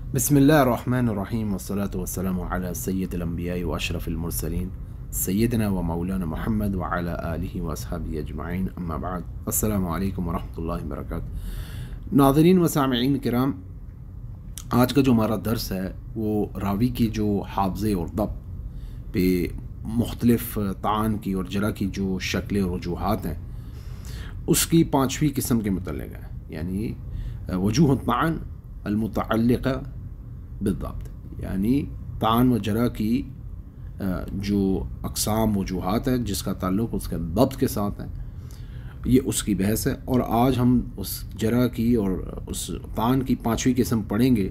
بسم الله الرحمن الرحيم والصلاة والسلام على سيد الأنبياء وأشرف المرسلين سيدنا ومولانا محمد وعلى آله وأصحابه أجمعين أما بعد السلام عليكم ورحمة الله وبركاته۔ ناظرین و سامعین کرام، آج کا جو ہمارا درس ہے وہ راوی کی جو حافظے اور ضبط پہ مختلف طعن کی اور جرح کی جو شکلیں اور وجوہات ہیں اس کی پانچویں قسم کے متعلق ہے، یعنی وجوہ الطعن المتعلقہ بالضبط، یعنی طعن و جرح کی جو اقسام وجوہات ہیں جس کا تعلق اس کے ضبط کے ساتھ ہے، یہ اس کی بحث ہے۔ اور آج ہم اس جرح کی اور اس طعن کی پانچویں قسم پڑھیں گے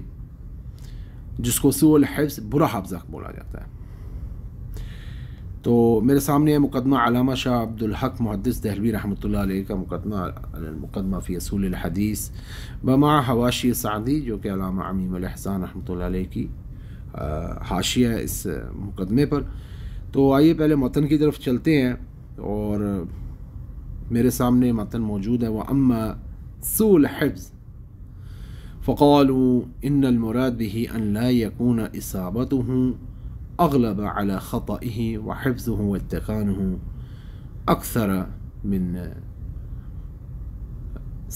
جس کو سوء الحفظ، برا حافظہ بولا جاتا ہے۔ تو میرے سامنے ہے مقدمہ علامہ شاہ عبد الحق محدث دہلوی رحمۃ اللہ علیہ کا مقدمہ فی اصول الحدیث بما حواشی سعدی، جو کہ علامہ عمیم الاحسان رحمۃ اللہ علیہ کی حاشیہ ہے اس مقدمے پر۔ تو آئیے پہلے متن کی طرف چلتے ہیں، اور میرے سامنے متن موجود ہے۔ وَأَمَّا سُوءُ الْحِفْظِ فَقَالُوا إِنَّ الْمُرَادَ بِهِ أَنْ لَا يَكُونَ إِصَابَتُهُ أغلب على خطئه وحفظه واتقانه أكثر من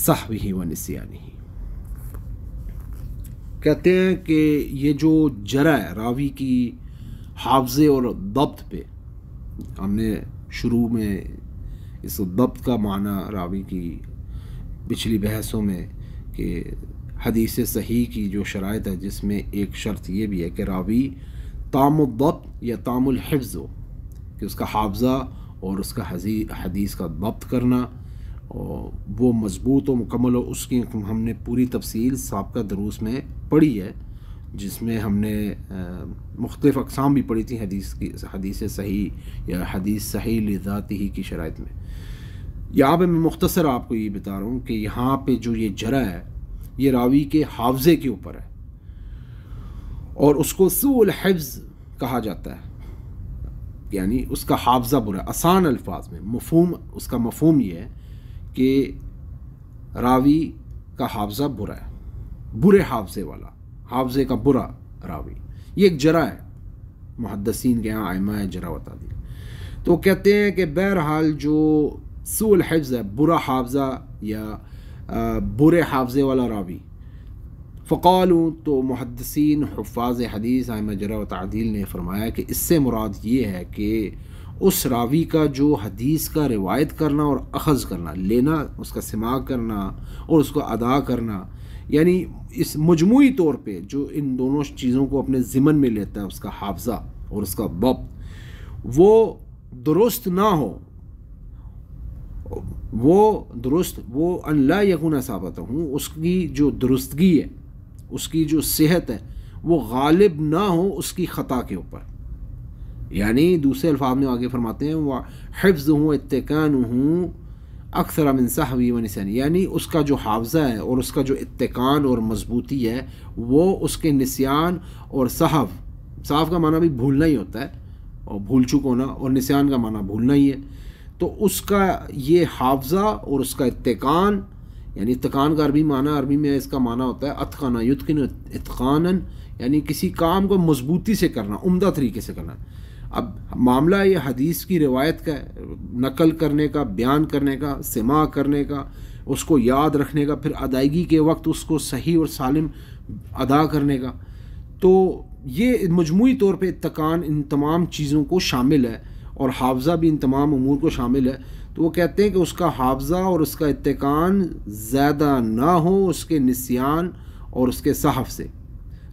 صحبه ونسيانه۔ کہتے ہیں کہ یہ جو جرح ہے راوی کی حافظے اور ضبط پہ، ہم نے شروع میں اس ضبط کا معنی راوی کی پچھلی بحثوں میں کہ حدیث صحیح کی جو شرائط ہے جس میں ایک شرط یہ بھی ہے کہ راوی تام الضبط یا تام الحفظ ہو، کہ اس کا حافظہ اور اس کا حدیث کا ضبط کرنا اور وہ مضبوط و مکمل ہو۔ اس کی ہم نے پوری تفصیل سابقہ دروس میں پڑھی ہے، جس میں ہم نے مختلف اقسام بھی پڑھی تھی حدیث صحیح یا حدیث صحیح لذاتی ہی کی شرائط میں۔ یہاں پہ میں مختصر آپ کو یہ بتا رہا ہوں کہ یہاں پہ جو یہ جرح ہے یہ راوی کے حافظے کے اوپر ہے، اور اس کو سوء الحفظ کہا جاتا ہے، یعنی اس کا حافظہ برا ہے۔ آسان الفاظ میں اس کا مفہوم یہ ہے کہ راوی کا حافظہ برا ہے، برے حافظے والا، حافظے کا برا راوی، یہ ایک جرح ہے۔ محدثین کے یہاں ائمہ جرح بتا دیا۔ تو کہتے ہیں کہ بہرحال جو سوء الحفظ ہے، برا حافظہ یا برے حافظے والا راوی، فقالوا، تو محدثین حفاظ حدیث ائمہ جرح و تعدیل نے فرمایا کہ اس سے مراد یہ ہے کہ اس راوی کا جو حدیث کا روایت کرنا اور اخذ کرنا، لینا، اس کا سماع کرنا اور اس کو ادا کرنا، یعنی اس مجموعی طور پہ جو ان دونوں چیزوں کو اپنے ضمن میں لیتا ہے، اس کا حافظہ اور اس کا ضبط، وہ درست نہ ہو، وہ ان لا یکون ثابت ہوں، اس کی جو درستگی ہے، اس کی جو صحت ہے وہ غالب نہ ہو اس کی خطا کے اوپر۔ یعنی دوسرے الفاظ میں آگے فرماتے ہیں وہ حفظ ہوں اتقان ہوں اکثر من صحوی و نسیانی، یعنی اس کا جو حافظہ ہے اور اس کا جو اتقان اور مضبوطی ہے وہ اس کے نسیان اور صحو کا معنی بھی بھولنا ہی ہوتا ہے، اور بھول چک ہونا، اور نسیان کا معنی بھولنا ہی ہے۔ تو اس کا یہ حافظہ اور اس کا اتقان، یعنی اتقان کا عربی میں اس کا معنی ہوتا ہے اتقنا یتقن اتقانا، یعنی کسی کام کو مضبوطی سے کرنا، عمدہ طریقے سے کرنا۔ اب معاملہ یہ حدیث کی روایت کا ہے، نقل کرنے کا، بیان کرنے کا، سماع کرنے کا، اس کو یاد رکھنے کا، پھر ادائیگی کے وقت اس کو صحیح اور سالم ادا کرنے کا۔ تو یہ مجموعی طور پہ اتقان ان تمام چیزوں کو شامل ہے، اور حافظہ بھی ان تمام امور کو شامل ہے۔ تو وہ کہتے ہیں کہ اس کا حافظہ اور اس کا اتقان زیادہ نہ ہو اس کے نسیان اور اس کے صحو سے،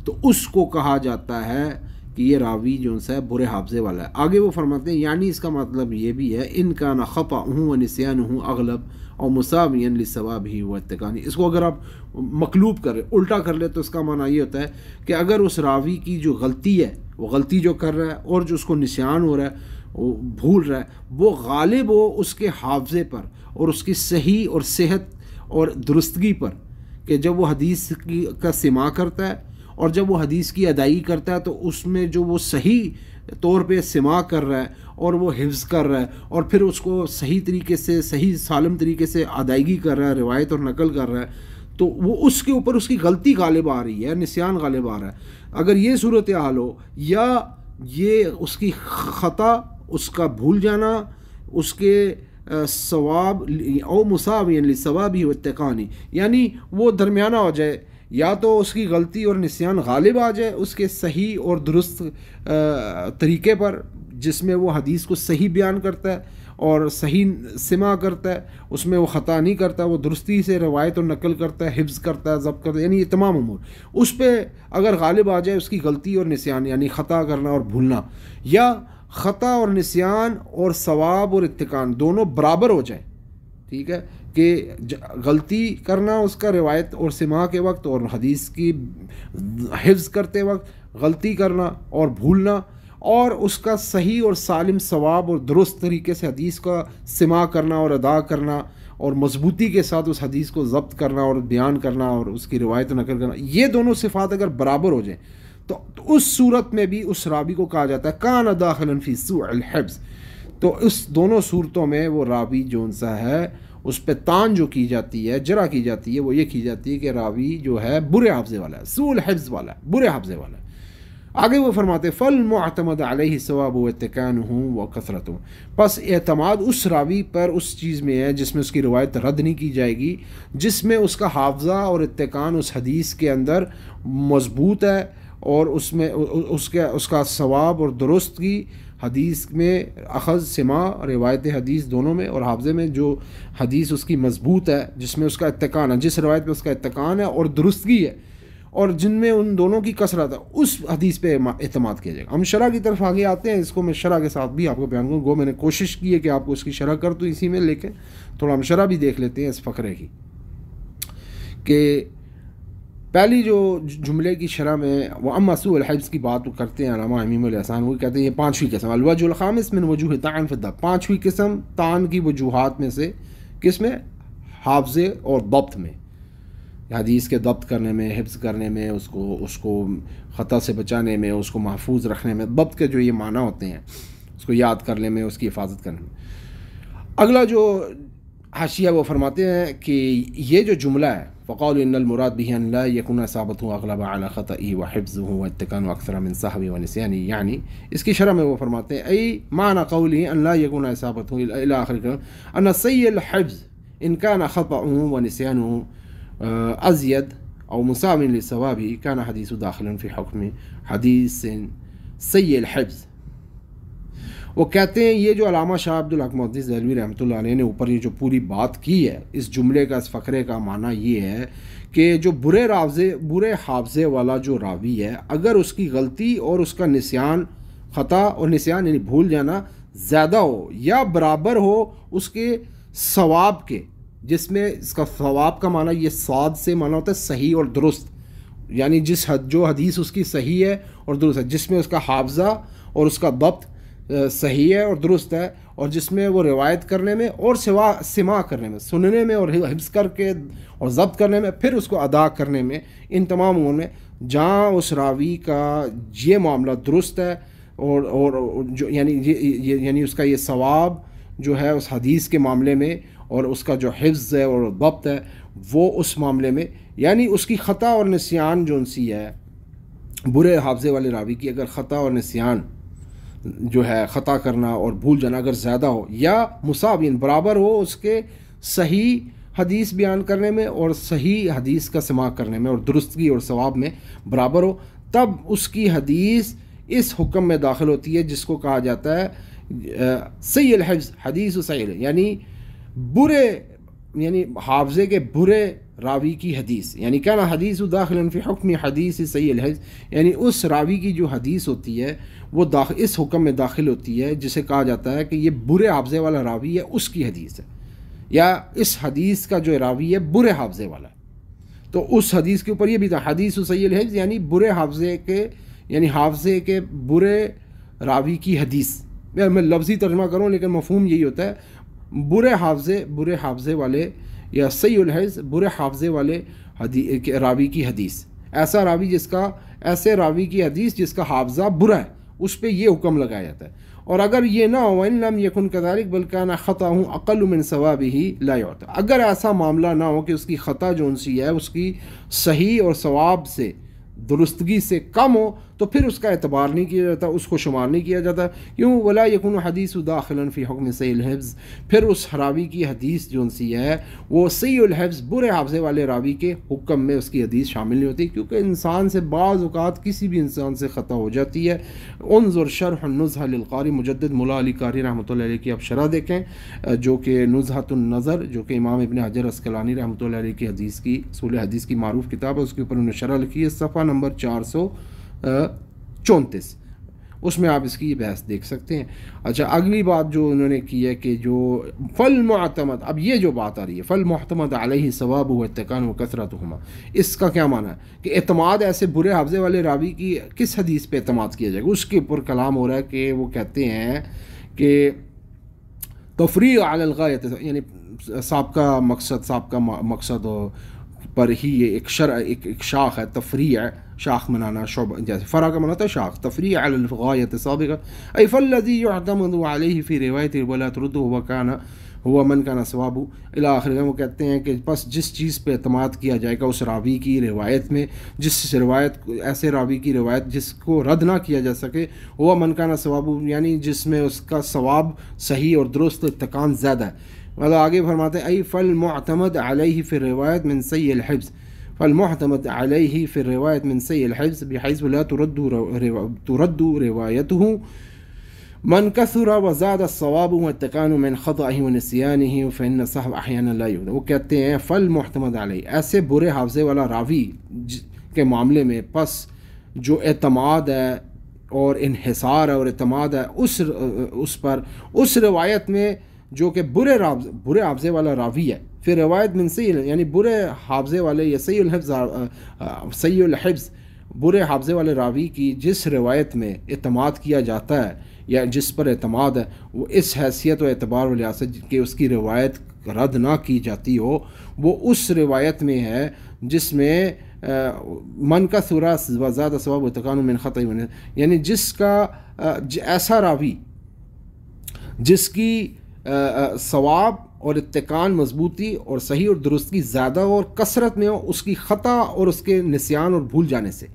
تو اس کو کہا جاتا ہے کہ یہ راوی جو ہے برے حافظے والا ہے۔ آگے وہ فرماتے ہیں یعنی اس کا مطلب یہ بھی ہے ان کا نہ خطأہ و نسیانہ اغلب اور مساویا لثوابہ و اتقانہ۔ اس کو اگر آپ مقلوب کریں، الٹا کر لیں، تو اس کا معنی یہ ہوتا ہے کہ اگر اس راوی کی جو غلطی ہے، وہ غلطی جو کر رہا ہے اور جو اس کو نسیان ہو رہا ہے، وہ بھول رہا ہے، وہ غالب ہو اس کے حافظے پر اور اس کی صحیح اور صحت اور درستگی پر، کہ جب وہ حدیث کا سماع کرتا ہے اور جب وہ حدیث کی ادائیگی کرتا ہے تو اس میں جو وہ صحیح طور پہ سماع کر رہا ہے اور وہ حفظ کر رہا ہے اور پھر اس کو صحیح طریقے سے، صحیح سالم طریقے سے ادائیگی کر رہا ہے، روایت اور نقل کر رہا ہے، تو وہ اس کے اوپر اس کی غلطی غالب آ رہی ہے، نسیان غالب آ رہا ہے. اگر یہ صورتحال ہو یا یہ اس کی خطا، اس کا بھول جانا، اس کے ثواب او مساوی لثوابی و اتقانی، یعنی وہ درمیانہ ہو جائے، یا تو اس کی غلطی اور نسیان غالب آ جائے اس کے صحیح اور درست طریقے پر، جس میں وہ حدیث کو صحیح بیان کرتا ہے اور صحیح سماع کرتا ہے، اس میں وہ خطا نہیں کرتا، وہ درستی سے روایت اور نقل کرتا ہے، حفظ کرتا ہے، ضبط کرتا ہے، یعنی یہ تمام امور اس پہ اگر غالب آ جائے اس کی غلطی اور نسیان، یعنی خطا کرنا اور بھولنا، یا خطا اور نسیان اور ثواب اور اتقان دونوں برابر ہو جائیں، ٹھیک ہے، کہ غلطی کرنا اس کا روایت اور سماع کے وقت اور حدیث کی حفظ کرتے وقت غلطی کرنا اور بھولنا، اور اس کا صحیح اور سالم ثواب اور درست طریقے سے حدیث کا سماع کرنا اور ادا کرنا اور مضبوطی کے ساتھ اس حدیث کو ضبط کرنا اور بیان کرنا اور اس کی روایت نقل کرنا، یہ دونوں صفات اگر برابر ہو جائیں تو اس صورت میں بھی اس راوی کو کہا جاتا ہے کان داخلا فی سوء الحفظ. تو اس دونوں صورتوں میں وہ راوی جون سا ہے اس پہ تان جو کی جاتی ہے، جرح کی جاتی ہے، وہ یہ کی جاتی ہے کہ راوی جو ہے برے حافظے والا ہے، سوء الحفظ والا ہے، برے حافظے والا ہے. آگے وہ فرماتے فالمعتمد علیہ ثواب و اتقانہ و کثرتہ، پس اعتماد اس راوی پر اس چیز میں ہے جس میں اس کی روایت رد نہیں کی جائے گی، جس میں اس کا حافظہ اور اتقان اس حدیث کے اندر مضبوط ہے، اور اس میں اس کا ثواب اور درست کی حدیث میں اخذ سماع روایت حدیث دونوں میں، اور حافظے میں جو حدیث اس کی مضبوط ہے، جس میں اس کا اتقان ہے، جس روایت میں اس کا اتقان ہے اور درستگی ہے، اور جن میں ان دونوں کی کثرت ہے، اس حدیث پہ اعتماد کیا جائے گا. ہم شرح کی طرف آگے آتے ہیں، اس کو میں شرح کے ساتھ بھی آپ کو بیان کروں گا. میں نے کوشش کی ہے کہ آپ کو اس کی شرح کر تو اسی میں، لیکن تھوڑا ہم شرح بھی دیکھ لیتے ہیں اس فقرے کی. کہ پہلی جو جملے کی شرح میں وہ اما سوء الحفظ کی بات کرتے ہیں علامہ امیم الاحسان، وہ کہتے ہیں یہ پانچویں قسم، الوجہ الخامس من وجوہ طعن فی الضبط، پانچویں قسم طعن کی وجوہات میں سے، کس میں؟ حافظے اور ضبط میں، حدیث کے ضبط کرنے میں، حفظ کرنے میں، اس کو خطا سے بچانے میں، اس کو محفوظ رکھنے میں. ضبط کے جو یہ معنی ہوتے ہیں، اس کو یاد کرنے میں، اس کی حفاظت کرنے میں. اگلا جو حاشیہ وہ فرماتے ہیں کہ یہ جو جملہ ہے فقالوا ان المراد به ان لا يكون اصابته اغلب على خطئه وحفظه واتقانه اكثر من صحوه ونسيانه، یعنی اس کی شرح میں وہ فرماتے ہیں ای معنی قوله ان لا يكون اصابته الى اخر ان سيء الحفظ ان كان خطأه ونسيانه ازيد او مساو للثواب كان حديث داخلا في حكم حديث سيء الحفظ. وہ کہتے ہیں یہ جو علامہ شاہ عبد الحق محدث دہلوی رحمۃ اللہ علیہ نے اوپر یہ جو پوری بات کی ہے، اس جملے کا، اس فقرے کا معنی یہ ہے کہ جو برے حافظے والا جو راوی ہے، اگر اس کی غلطی اور اس کا نسیان، خطا اور نسیان یعنی بھول جانا زیادہ ہو یا برابر ہو اس کے ثواب کے، جس میں اس کا ثواب کا معنی یہ صاد سے معنی ہوتا ہے صحیح اور درست، یعنی جو حدیث اس کی صحیح ہے اور درست ہے، جس میں اس کا حافظہ اور اس کا ضبط صحیح ہے اور درست ہے، اور جس میں وہ روایت کرنے میں اور سماع کرنے میں، سننے میں اور حفظ کر کے اور ضبط کرنے میں، پھر اس کو ادا کرنے میں، ان تمام امور میں جہاں اس راوی کا یہ معاملہ درست ہے اور جو یعنی اس کا یہ ثواب جو ہے اس حدیث کے معاملے میں، اور اس کا جو حفظ ہے اور ضبط ہے وہ اس معاملے میں، یعنی اس کی خطا اور نسیان جو سی ہے برے حافظے والے راوی کی، اگر خطا اور نسیان جو ہے خطا کرنا اور بھول جانا اگر زیادہ ہو یا مساوین برابر ہو اس کے صحیح حدیث بیان کرنے میں اور صحیح حدیث کا سماع کرنے میں اور درستگی اور ثواب میں برابر ہو، تب اس کی حدیث اس حکم میں داخل ہوتی ہے جس کو کہا جاتا ہے سیء الحفظ، حدیث سیء، یعنی حافظے کے برے راوی کی حدیث، یعنی کہنا حدیث داخل فی حکم حدیث سیء الحفظ، یعنی اس راوی کی جو حدیث ہوتی ہے وہ اس حکم میں داخل ہوتی ہے جسے کہا جاتا ہے کہ یہ برے حافظے والا راوی ہے، اس کی حدیث ہے، یا اس حدیث کا جو راوی ہے برے حافظے والا ہے. تو اس حدیث کے اوپر یہ بھی تھا حدیث سیء الحفظ، یعنی برے حافظے کے، یعنی حافظے کے برے راوی کی حدیث. میں لفظی ترجمہ کروں لیکن مفہوم یہی ہوتا ہے، برے حافظے والے یا سیء الحفظ برے حافظے والے راوی کی حدیث، ایسے راوی کی حدیث جس کا حافظہ برا ہے، اس پہ یہ حکم لگایا جاتا ہے. اور اگر یہ نہ ہو وَإِن لَمْ يَكُنْ كَذَلِكَ بَلْ كَانَ خَطَأُهُ أَقَلُّ مِنْ ثَوَابِهِ لَا يُعْتَبَرُ. اگر ایسا معاملہ نہ ہو کہ اس کی خطا جو سی ہے اس کی صحیح اور ثواب سے درستگی سے کم ہو تو پھر اس کا اعتبار نہیں کیا جاتا, اس کو شمار نہیں کیا جاتا. کیوں؟ ولا یکون حدیث داخلا فی حکم صحیح الحفظ, پھر اس راوی کی حدیث جو سی ہے وہ صحیح الحفظ برے حافظے والے راوی کے حکم میں اس کی حدیث شامل نہیں ہوتی, کیونکہ انسان سے بعض اوقات کسی بھی انسان سے خطا ہو جاتی ہے. انظر شرح النزہہ للقاری مجدد مولا علی قاری رحمۃ اللہ علیہ کی آپ شرح دیکھیں, جو کہ نزہۃ النظر جو کہ امام ابن حجر عسقلانی رحمۃ اللہ علیہ کی حدیث کی اصول حدیث کی معروف کتاب ہے, اس کے اوپر انہوں نے شرح لکھی ہے صفحہ نمبر 434, اس میں آپ اس کی بحث دیکھ سکتے ہیں. اچھا, اگلی بات جو انہوں نے کی ہے کہ جو فالمعتمد, اب یہ جو بات آ رہی ہے فالمعتمد علیہ ثواب و اتقان و کثرتہما, اس کا کیا معنی ہے کہ اعتماد ایسے برے حافظے والے راوی کی کس حدیث پہ اعتماد کیا جائے گا. اس کے اوپر کلام ہو رہا ہے کہ وہ کہتے ہیں کہ تفریع علی الغایت, یعنی سابقہ مقصد پر ہی یہ ایک شاخ ہے, تفریع شاخ منانا, شعبہ جیسے فرع کا مناتا ہے شاخ. تفریع علی الغایت سابقہ ای فالذی یعتمد علیہ فی روایت ولا تردہ هو من کان ثوابہ الی آخر. وہ کہتے ہیں کہ بس جس چیز پہ اعتماد کیا جائے گا اس راوی کی روایت میں, جس روایت ایسے راوی کی روایت جس کو رد نہ کیا جا سکے, هو من کان ثوابہ یعنی جس میں اس کا ثواب صحیح اور درست اتقان زیادہ ہے. مطلب آگے فرماتے ہیں ای فالمعتمد علیہ فی الروایت من سیء الحفظ, فالمعتمد علیہ فی الروایت من سیء الحفظ بحیث لا ترد روایته من کثر وزاد الصواب والاتقان من خطئه ونسیانه فإن الصحب احیانا لا یعود. وہ کہتے ہیں فالمعتمد علیہ, ایسے برے حافظے والا راوی کے معاملے میں پس جو اعتماد ہے اور انحصار ہے اور اعتماد ہے اس پر اس روایت میں جو کہ برے حافظے والا راوی ہے, پھر روایت من سیء یعنی برے حافظے والے یا سیء الحفظ برے حافظے والے راوی کی جس روایت میں اعتماد کیا جاتا ہے یا جس پر اعتماد ہے وہ اس حیثیت و اعتبار و لحاظ سے کہ اس کی روایت رد نہ کی جاتی ہو, وہ اس روایت میں ہے جس میں من کا ثورا وزاد ثواب و تقان من خطئ, یعنی جس کا ایسا راوی جس کی ثواب اور اتقان مضبوطی اور صحیح اور درستگی زیادہ اور کثرت میں ہو اس کی خطا اور اس کے نسیان اور بھول جانے سے.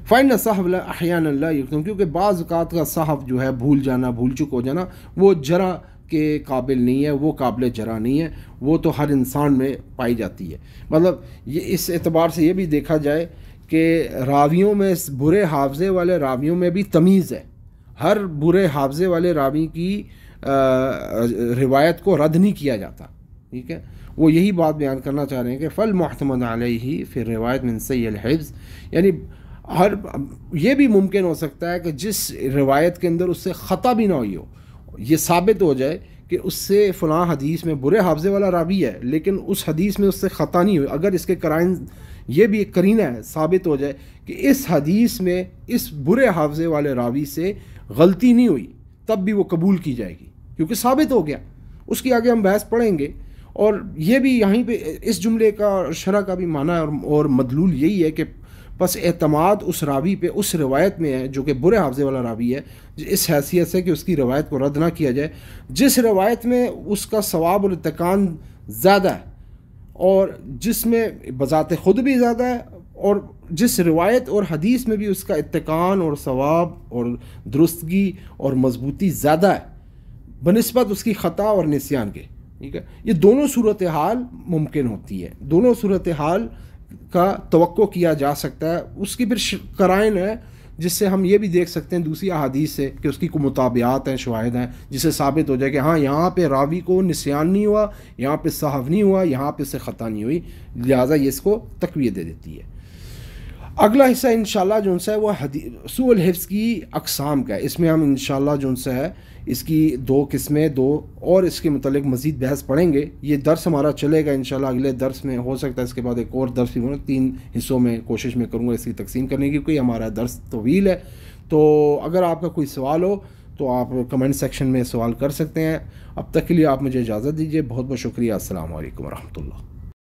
فَإِنَّ الصَّحْوَ أَحْيَانًا لَا يُكْتَمُ, کیونکہ بعض اوقات کا صحف جو ہے بھول جانا, بھول چک ہو جانا, وہ جرح کے قابل نہیں ہے, وہ قابل جرح نہیں ہے, وہ تو ہر انسان میں پائی جاتی ہے. مطلب یہ اس اعتبار سے یہ بھی دیکھا جائے کہ راویوں میں برے حافظے والے راویوں میں بھی تمیز ہے. ہر برے حافظے والے راوی کی روایت کو رد نہیں کیا جاتا. ٹھیک ہے, وہ یہی بات بیان کرنا چاہ رہے ہیں کہ فالمعتمد علیہ فی روایت من سیء الحفظ, یعنی یہ بھی ممکن ہو سکتا ہے کہ جس روایت کے اندر اس سے خطا بھی نہ ہوئی ہو, یہ ثابت ہو جائے کہ اس سے فلاں حدیث میں برے حافظے والا راوی ہے لیکن اس حدیث میں اس سے خطا نہیں ہوئی, اگر اس کے قرائن یہ بھی ایک قرینہ ہے ثابت ہو جائے کہ اس حدیث میں اس برے حافظے والے راوی سے غلطی نہیں ہوئی, تب بھی وہ قبول کی جائے گی کیونکہ ثابت ہو گیا. اس کی آگے ہم بحث پڑھیں گے. اور یہ بھی یہیں پہ اس جملے کا شرح کا بھی معنی اور مدلول یہی ہے کہ بس اعتماد اس راوی پہ اس روایت میں ہے جو کہ برے حافظے والا راوی ہے, اس حیثیت سے کہ اس کی روایت کو رد نہ کیا جائے, جس روایت میں اس کا ثواب اور اتقان زیادہ ہے اور جس میں بذات خود بھی زیادہ ہے اور جس روایت اور حدیث میں بھی اس کا اتقان اور ثواب اور درستگی اور مضبوطی زیادہ ہے بنسبت اس کی خطا اور نسیان کے. ٹھیک ہے, یہ دونوں صورتحال ممکن ہوتی ہے, دونوں صورتحال کا توقع کیا جا سکتا ہے. اس کی پھر قرائن ہے جس سے ہم یہ بھی دیکھ سکتے ہیں دوسری احادیث سے کہ اس کی کوئی مطابعات ہیں, شواہد ہیں جس سے ثابت ہو جائے کہ ہاں یہاں پہ راوی کو نسیان نہیں ہوا, یہاں پہ سہو نہیں ہوا, یہاں پہ سے خطا نہیں ہوئی, لہٰذا یہ اس کو تقویت دے دیتی ہے. اگلا حصہ انشاءاللہ جو ہے وہ سوء الحفظ کی اقسام کا ہے. اس میں ہم انشاءاللہ جو ہے اس کی 2 قسمیں اور اس کے متعلق مزید بحث پڑھیں گے. یہ درس ہمارا چلے گا انشاءاللہ, اگلے درس میں ہو سکتا ہے اس کے بعد ایک اور درس بھی ہونا, 3 حصوں میں کوشش میں کروں گا اس کی تقسیم کرنے کی, کیونکہ ہمارا درس طویل ہے. تو اگر آپ کا کوئی سوال ہو تو آپ کمنٹ سیکشن میں سوال کر سکتے ہیں. اب تک کے لیے آپ مجھے اجازت دیجیے. بہت بہت شکریہ. السلام علیکم ورحمۃ اللہ.